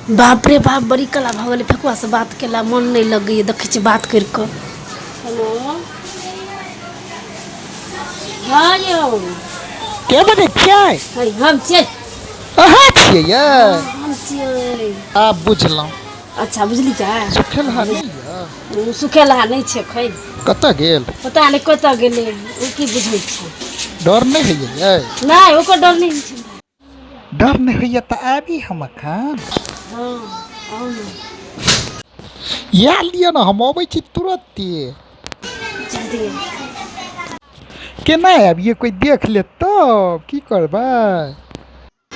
बाप रे बाप बड़ी कला भगल फेकुआ से बात केला मन नहीं लगे देखे छी बात करके। हेलो हाँ यो के बने छियै? हम छियै। अहाँ छियै ये? हम छियै। आब बुझलहुँ। अच्छा बुझली क्या? सुखेलहा नहीं है? सुखेलहा नहीं छे खै। कतऽ गेल? पता नहीं कतऽ गेलै ओ की बुझै छै। डर नहीं होइए ये? नहीं ओकर डर नहीं छै। डर नहीं होइए तऽ आबी हम एखन। हाँ आउ ना। या लिअ ना हम अबै छी तुरत्ते। जल्दी केना आबिये कोई देख लेत तब की करबै?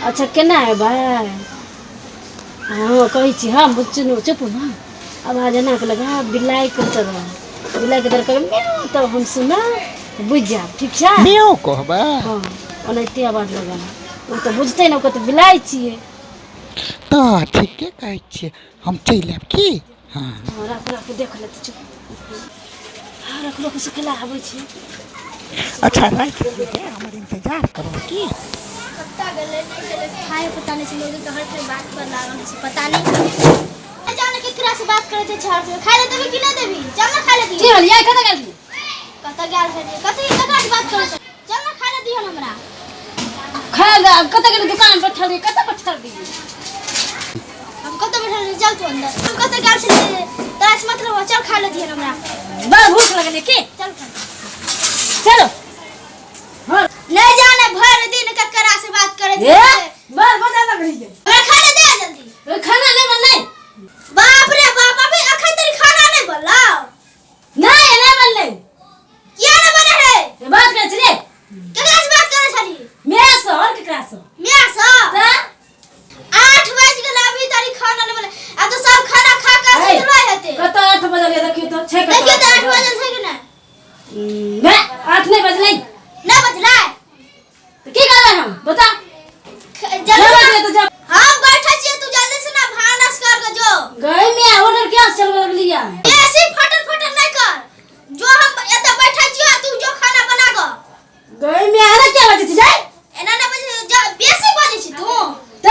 अच्छा केना एबै? हाँ कहै छी हम बुच्चू चुप ना आवाज एना के लगा बिलाई के तरह कर म्याऊ तब हम सुना बुझ जाब ठीक छै। म्याऊ कहबै? हाँ ओनाहिते आवाज लगा ओ तऽ बुझतै ने ओकर तऽ बिलाइ छियै। तऽ ठीके कहै छियै हम चलि आयब की? हाँ राख देख लेते चुप। हाँ रख लोक से केला आबै छै। अच्छा राखि दियै हमर इंतजार करू की? कत्ता गेलै नहीं गेलै खाए पता नहीं लोग तो हर कोई बात पर लागल छै पता नहीं जाने केकरा से बात करे थे छाड़ से खाए ले देबी कि नहीं देबी चल ना खाए ले दी। की हलिया कतऽ गेल छी? कत्ता गेल छै कथि केकरा से बात करे छै चल ना खाए ले दी हमरा। खाए ले कतऽ गेल दुकान पर ठहरी कतऽ पर ठहर दी? हम कत्ता बैठल छी चल तू अंदर हम कत्ता गेल छी तास मतलब चल खाए ले दी हमरा। बड़ा भूख लगले की? चल खा चलो हां नहीं जाने भर दिन केकरा से बात करे थे। बाल बजा लग रही है। मैं खाने दे जल्दी खाना नहीं बनले। बाप रे बाप अभी अखन तक खाना नहीं बनला। नहीं बनले। किया नहीं बने रे? बात करे छले केकरा से बात करे छली? मैं से और केकरा से? मैं से त 8 बज गेल अभी तक खाना नहीं बने अब तो सब खाना खा कर सुतले हेते। कत 8 बजे देखियो तो 6 देखियो तो 8 बजे छै कि नहीं? मैं 8 नहीं बजले। नहीं बजला तो की करबै हम बता? जल्दी तो जब हम बैठे छिए तू जल्दी से ना भानस कर के जो। गए में ऑर्डर क्या चल लगलिया? ऐसे फटल फटल नहीं कर जो हम एते बैठे छिए तू जो खाना बना ग। गए में आना क्या बजे जाए? एना ना बजे बेसी बजे छी तू त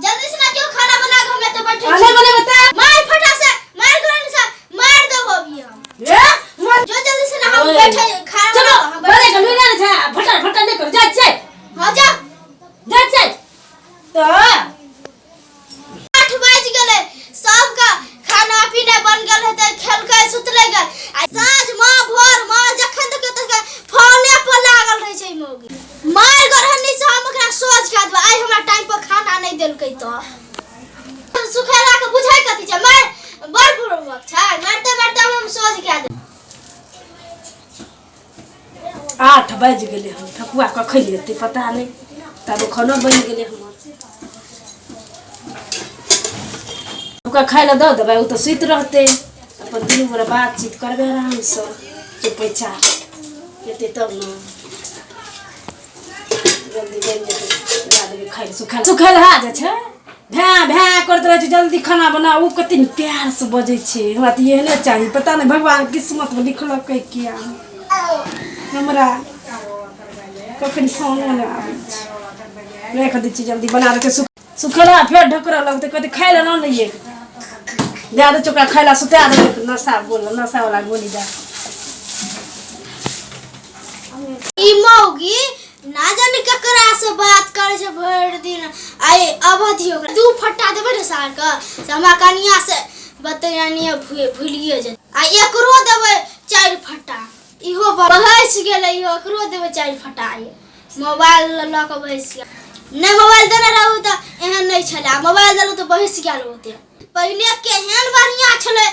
जल्दी से ना जो खाना बना ग हम एते बैठे छी। आने बने बता मार फटा से मार करन से मार देबो अभी हम। ए जो जल्दी से ना हम बैठे खाना चलो हम बड़े का लुइना था फटा फटा नहीं कर जा जाए। हां जा तो 8 बज गेले सबका खाना पीना बन गेल है त खेल के सुतले गेल आ साँझ मां भोर मां जखन तक त फोने पर लागल रहे छै मौगी मार गरहनी से हम ओकरा सोच के देबै आइ हमरा टाइम पर खाना नहीं देलकै तो सुखेला के बुझाई कथि छै मार बड़ बुरबक छै मारते मारते हम सोच के देबै। 8 बज गेले हम ठकुआ क खइले पता नहीं तब खाना बन गेले हमर ओका खाए ला दो देबै उ तो सुत रहते अपन दिन भर बातचीत करबे आराम से चुपैचा एते तब न जल्दी बन जेतै दादी खाए सुखेल हा जा छै भै भै करत रहे छै जल्दी खाना बना उ कते प्यार से बजै छै हमरा त एहने चाहिए पता नहीं भगवान किस्मत में लिखलक किया हमरा कखन फोन न आबै छै रख दै छी जल्दी बना के सुखेला फेर ढकरा लगते कते खाए ला न लिए दे दे चोकरा खाइला सुता दे नशा वाला गोली दे। ई मौगी ना जाने केकरा से बात करे छै भर दिन आइ अवधि ओकरा दू फट्टा देबे रे सार के से हमरा कनिया से बतयानिया भूलिए जे आ एकरो देबे 4 फट्टा इहो बहस गेलै इहो एकरो देबे 4 फट्टा मोबाइल ल के बहस नहीं मोबाइल देने रहू त एहन नहीं छला मोबाइल देलू त बहस गेल होते पहले केहन बढ़िया छले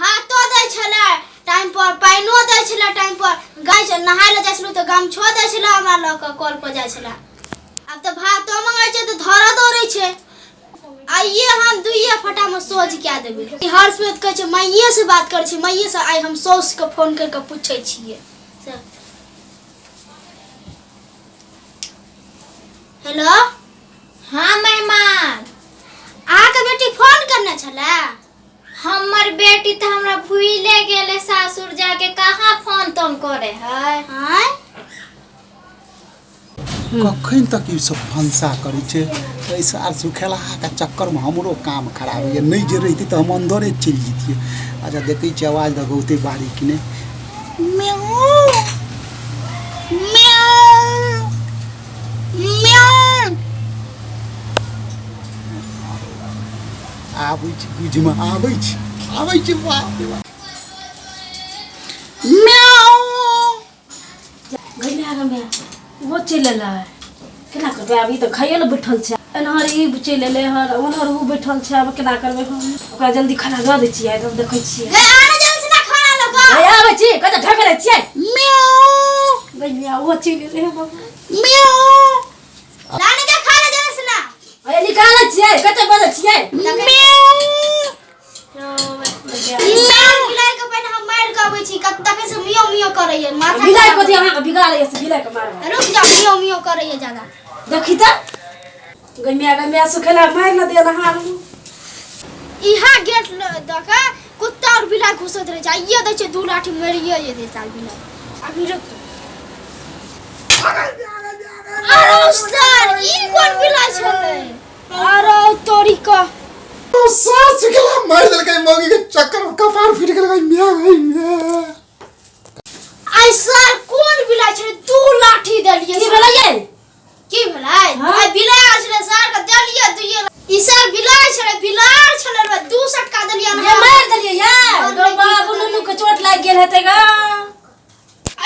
भातो दै छले टाइम पर पाइनो दै छले टाइम पर गाय नहाय ले जाय छलू त गमछो दै छले हमरा ल के कॉल पर जाय छले अब त भातो मंगाय छै त धरा दौड़ै छै आइए हम दुइये फटा में सोच के देबे हर्षमेत कहै छै मैये से बात करै छै मैये से आइ हम सौस के फोन करके पूछै छिए। हेलो हाँ मेहमान आके बेटी फोन करने छले हमर बेटी तो हमरा भूले गेले सासुर जाके कहाँ फोन तुम करे है। हां कखन तक ई सब भंसा करै छै ऐसा आर सुखेला के चक्कर में हमरो काम खराब होइए नहीं जे रहिती तो हम अंदरे चलि जैतिए अच्छा देखै छी आवाज दगौते बारी कि नहीं म्याऊ म्याऊ म्याऊ आबै छी बुझिमे आबै छी बाप रे बाप म्याऊ गैया गमे वो चल एला केना करबै अभी तो खाइए ले बैठल छै एनहर ई चल एले हर ओनहर उ बैठल छै अब केना करबै हम ओकरा जल्दी खाना दऽ दै छियै तब देखै छियै हे आने जल्दी से ना खाना लगा हे आबै छी कतऽ ढकले छियै म्याऊ गैया वो चल एले बाबा म्याऊ लाने के खाना जल्दी से ना हे निकालै छियै कतऽ बजै छियै सार बिलाई के पहिने हम मार के आबै छी कत तक से मियो मियो करैय माथा बिलाइ कथि अहाँ के बिगाड़ै से बिलाइ के मारबै रुक जा मियो मियो करैय ज्यादा देखी त गैया सुखेला मार न दे नहार इहा गेट द के कुत्ता और बिलाई घुसत रहे छै ये दै छै दू लाठी मारिए ये दे साल बिलाई अभी रुक अरे सर ई कोन बिलाई छले अरे तोरी का सास सुखेला मार देलकै मौगी के चक्कर में कपार फिट गेलै म्याऊ आई सर कोन बिलाई छले दू लाठी देलिए की भेलै की भेलै आई बिलाई छले सर के देलिए दुइए ई सर बिलाई छले रे दू सटका देलिए ये मार देलिए यार गो बाबू नुनू के चोट लाग गेल हेतै ग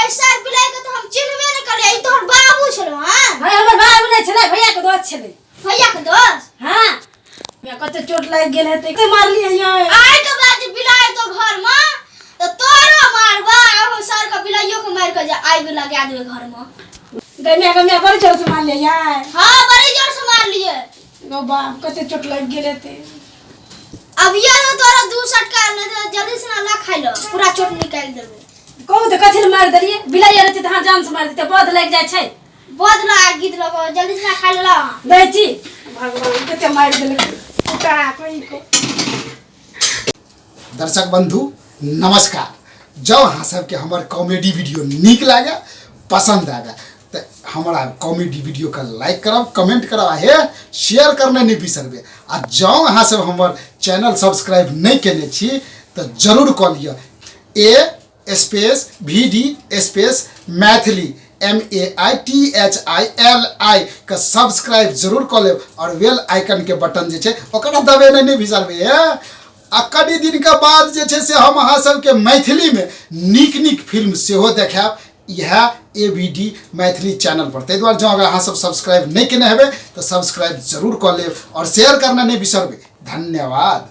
आई सर बिलाई के तो हम चिन्हबे न करिए ई तोहर बाबू छलो हां भाई हमर बाबू नै छलै भैया के दोस्त छलै भैया के दोस्त हां मैं कते चोट लाग गेल हेतै के मारलिए यार आई के बाद बिलाई तो घर में तो तोरो मारबा अब सर के बिलाइयो के मार के जा आइ लगा देबे घर में गैया बड़ी जोर से मार लिया यार हां बड़ी जोर से मार लिए गो बाप कते चोट लाग गेल हेतै अब ये तो तोरा दू सटका जल्दी से ना ला खाइ लो पूरा चोट निकाल देबे कहू त कथि मार देलिए बिलाइ रहतै त हां जान से मार देतै बद लाग जाय छै बदला गीत लगो जल्दी से ना खाइ लो दै छी भगवान कते मार देलकै उठा कोई को दर्शक बंधु नमस्कार जब अहाँ सबके हमर कॉमेडी वीडियो नीक लागे पसंद आगे तो हमारा कॉमेडी वीडियो का लाइक करब कमेंट करब हे शेयर करना नहीं बिसरबे आ जँ अहाँ सब हमर चैनल सब्सक्राइब नहीं केने छी तो जरूर कऽ लिअ A space VD space Maithili MAITHILI का सब्सक्राइब जरूर कऽ लेब और बेल आइकन के बटन जे छै ओकरा दबेनाइ नहीं बिसरबे आ कनि दिन के बाद जे छै से हम अहाँ सबके मैथिली में नीक फिल्म सेहो देखाब यह AVD मैथिली चैनल पर ताहि दुआरे जँ अगर अहाँ सब सब्सक्राइब नहीं केने हेबै तो सब्सक्राइब जरूर कऽ लेब और शेयर करना नहीं बिसरबे धन्यवाद।